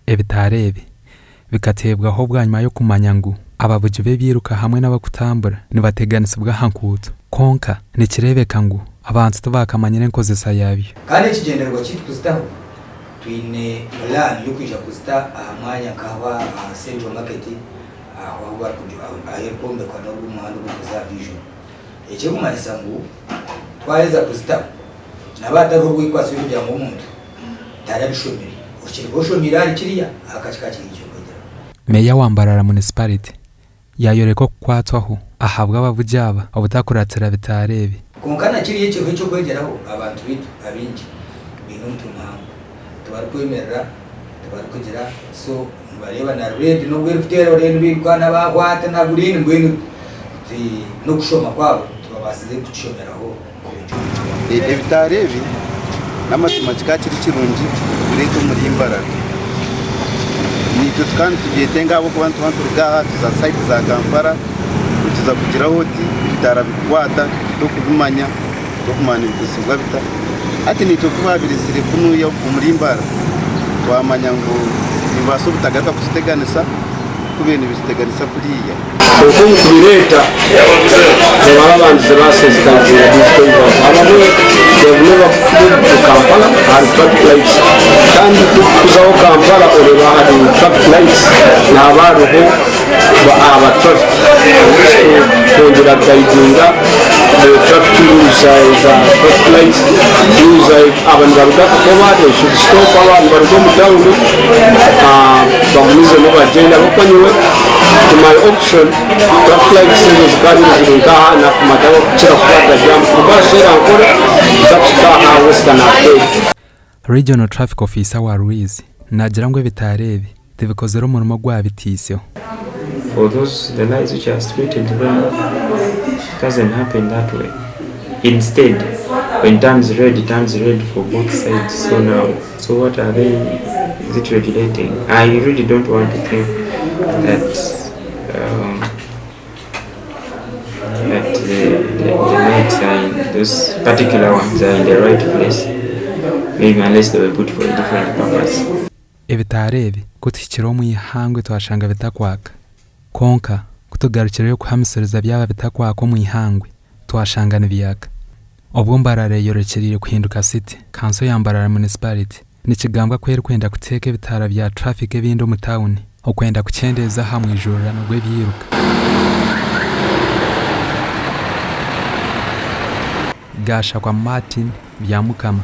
ebitarebi bikatebwaho bwa nyuma yo kumanya ngo ababuji be biruka hamwe n'abakutambura nibateganisibwa hankuto konka nikirebeka ngo abantu tubakamanyire nkozesa yabyo kandi ikigenderwa cyitwa twine plan yo kwija kuzita amanya kaba central market aho aho kwa nobu mwana kuza vision icyo kumanisa ngo twaheza kuzita nabataho rwikwasira kujya mu muntu tarabishomeri ukiriko shomira ari kiriya akachika kiri cyo kugera meya wambarara municipality yayoreko kwatwaho ahabwa abavujaba obutakuratira bitarebi kunkana kiriye cyo kwegeraho abantu bitu abinji bintu mtumanga tubari kwemerera tubari kugira so bareba na red no gwefutera red bikwana bahwata na green ngwenu no kushoma kwabo tubabasize kushomeraho ebitarebi n'amatematiika kiri kirungi bireeta muri imbaraga nibyo kandi tugitenga abo kubantu banturugaha tuza site za Kampala tuza kugira hoti bitara bikwata no kubimanya no kumana ibisibwa bita ati nicyo kubabirizire kunuya muri imbaraga wamanya ngo nibaso butagaruka kuziteganisa kubera ibiteganisa kuriya uko kubireta abantu basesitagira disco abamwe develop Kampala hari traffic lights kandi kuzaho Kampala ureba hari traffic lights n'abaruho aba traffic kongera guidinga traffic rules za traffic lights uza abantu baruka ko bade should stop abantu baruka mu town bamuze no bagenda bakonywe to my option traffic lights zikari ziringaha na kumadaho kira kwata jambo kubashira nkora zakita western update Regional Traffic Officer wa Ruizi nagira ngo bitarebi tebikoze umurimo gwabitiseho. For those the lights which are straight and red doesn't happen that way. Instead, when turns red for both sides. So now, so what are they? Is it regulating? I really don't want to think that the lights are in those particular ones are in the right place. Maybe unless they were put for a different purpose. Ebitarebi kutikiro mu ihangwe twashanga bitakwaka. Konka kutugarukira yo kuhamisereza byaba bitakwako mu ihangwe twashanga nibiyaka. Obwo mbarare yorekerire kuhinduka city kanso yambarara municipality nikigambwa kwera kwenda kuteka bitara bya traffic ebindo mu town okwenda kucendeza hamwe ijurano gwe byiruka. Gasha kwa Martin byamukama.